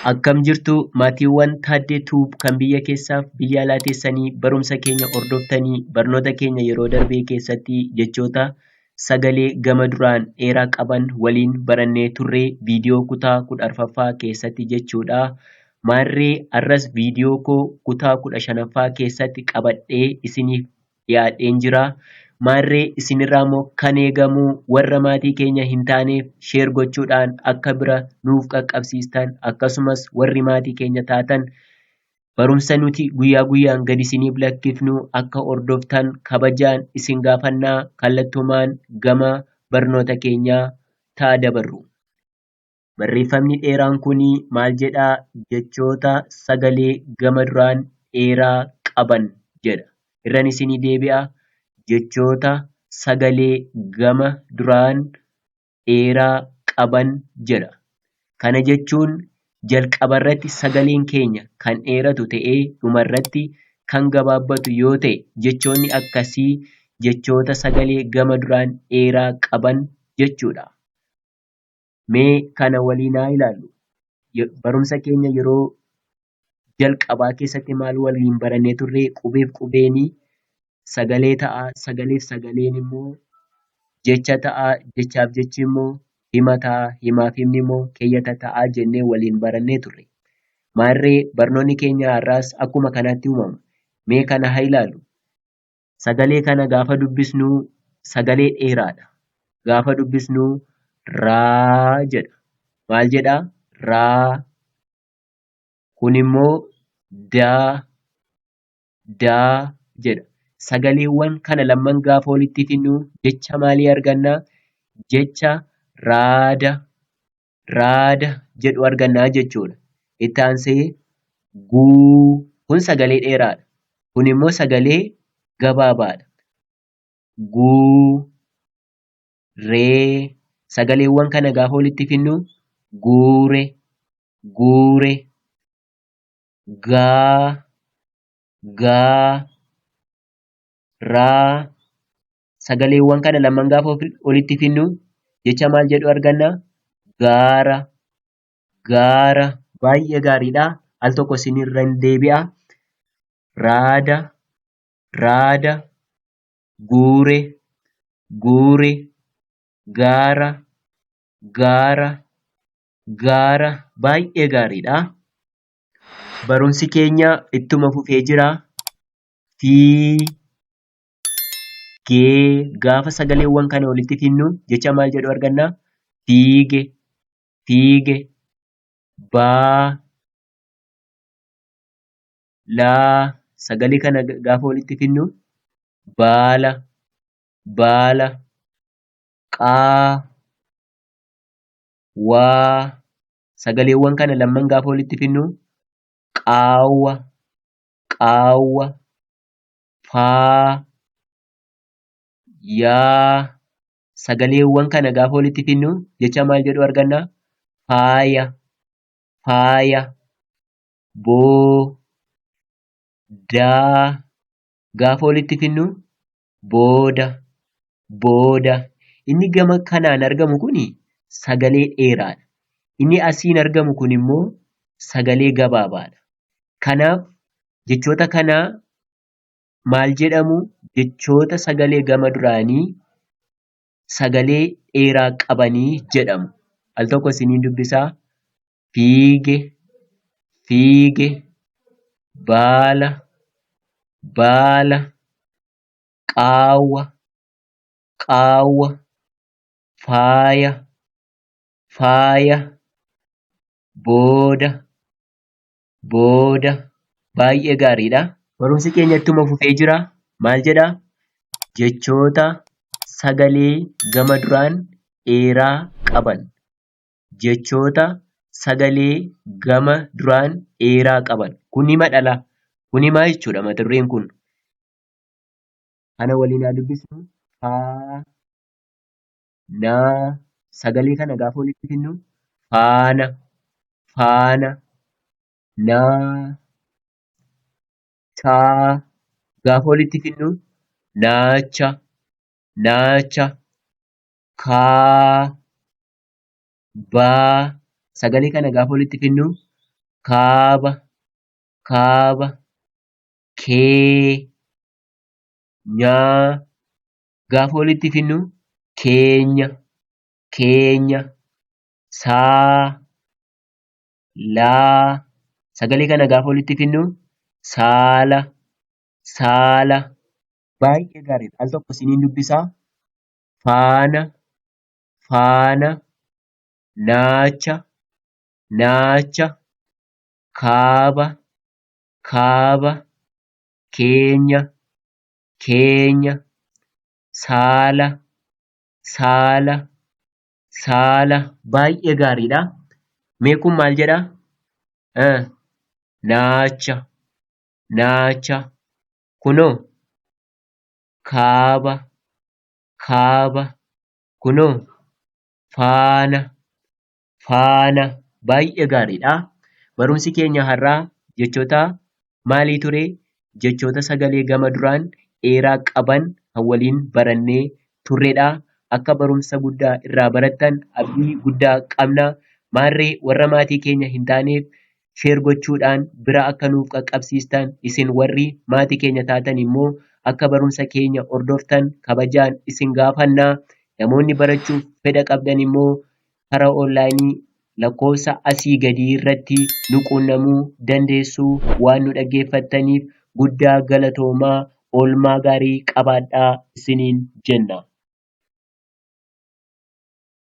Akkam jirtu maatiiwwan Taaddee Tuub kan biyya keessaaf biyya alaa teessanii barumsa keenya hordoftanii barnoota keenya yeroo darbee keessatti jechoota sagalee gama duraan dheeraa qaban waliin barannee turree viidiyoo kutaa 14ffaa keessatti jechuudha. Maarree har'as viidiyoo koo kutaa 15ffaa keessatti qabadhee isiniif dhiyaadheen jira. Maarree isinirraa immoo kan eegamu warra maatii keenya hin taaneef sheer gochuudhaan akka bira nuuf qaqqabsiistan akkasumas warri maatii keenya taatan barumsa nuti guyyaa guyyaan gad isiniif lakkifnu akka hordoftan kabajaan isin gaafannaa kallattumaan gama barnoota keenyaa ta'a dabarru. Barreeffamni dheeraan kunii maal jedhaa jechoota sagalee gama duraan dheeraa qaban jedha. Irran isinii deebi'a. Jechoota sagalee gama duraan dheeraa qaban jedha. Kana jechuun jalqabarratti sagaleen keenya kan dheeratu ta'ee dhumarratti kan gabaabbatu yoo ta'e jechoonni akkasii jechoota sagalee gama duraan dheeraa qaban jechuudha. Mee kana waliin haa ilaallu. Barumsa keenya yeroo jalqabaa keessatti maal waliin barannee turree qubeef qubeenii sagalee ta'a. Sagaleef sagaleen immoo jecha ta'a. Jechaaf jechi immoo hima ta'a. Himaaf himni immoo keeyyata ta'a jennee waliin barannee turre. Maarree barnoonni keenya har'aas akkuma kanatti uumama. Mee kana haa ilaallu. Sagalee kana gaafa dubbisnu sagalee dheeraadha. Gaafa dubbisnu raa jedha. Maal jedhaa? Raa. Kun immoo daa jedha. Sagaleewwan kana lamman gaafa walitti fidnu jecha maalii argannaa? Jecha raada jedhu argannaa jechuudha. Itti aansee guu. Kun sagalee dheeraadha. Kun immoo sagalee gabaabaadha. Guu. Ree. Sagaleewwan kana gaafa walitti fidnu guure. Gaa. Raa. Sagaleewwan kana lamman gaafa walitti fidnu jecha maal jedhu argannaa? Gaara. Baay'ee gaariidha. Al tokko isinirra hin deebi'a. Raada. Guure. Gaara. Baay'ee gaariidha. Barumsi keenya ittuma fufee jira. Fiigee. Gaafa sagaleewwan kana walitti fidnu jecha maal jedhu argannaa? Fiige. Baalaa. Sagalee kana gaafa walitti fidnu baala. Qaawwaa. Sagaleewwan kana lamman gaafa walitti fidnu qaawwa. Faayaa. Sagaleewwan kana gaafa walitti fidnu jecha maal jedhu argannaa? Faaya. Boodaa. Gaafa walitti fidnu booda. Inni gama kanaan argamu kuni sagalee dheeraadha. Inni asiin argamu kun immoo sagalee gabaabaadha. Kanaaf jechoota kanaa maal jedhamu? Jechoota sagalee gama duraanii sagalee dheeraa qabanii jedhamu. Al tokko isiniin dubbisaa. Fiige. Baala. Qaawwa. Faaya. Booda. Baay'ee gaariidha. Barumsi keenya ittuma fufee jira. Maal jedhaa? Jechoota sagalee gama duraan dheeraa qaban. Jechoota sagalee gama duraan dheeraa qaban. Kun hima dhala. Kun himaa jechuudha mata dureen kun. Kana waliin haa dubbisnu. Faanaa. Sagalee kana gaafa walitti fidnu faana. Naachaa. Gaafa walitti fidnu naacha. Kaabaa. Sagalee kana gaafa walitti fidnu kaaba, kaaba, kee, nyaa. Gaafa walitti fidnu keenya, keenya, saa, laa. Sagalee kana gaafa walitti fidnu saala, saala. Baay'ee gaariidha. Al tokko isiniin dubbisaa. Faana, faana, naacha, naacha, kaaba, kaaba, keenya, keenya, saala, saala, saala. Baay'ee gaariidha. Mee kun maal jedhaa? Naacha, naacha. Kunoo kaaba, kaaba. Kunoo faana, faana. Baay'ee gaariidha. Barumsi keenya har'aa jechoota maalii ture? Jechoota sagalee gama duraan dheeraa qaban kan waliin barannee turredha. Akka barumsa guddaa irraa barattan abdii guddaa qabna. Maarree warra maatii keenya hin taaneef sheer gochuudhaan bira akka nuuf qaqqabsiistan, isin warri maatii keenya taatan immoo akka barumsa keenya hordoftan kabajaan isin gaafanna. Namoonni barachuuf fedha qabdan immoo karaa onlaayinii lakkoofsa asii gadii irratti nu quunnamuu dandeessu. Waan nu dhaggeeffattaniif guddaa galatoomaa. Oolmaa gaarii qabaadhaa isiniin jenna.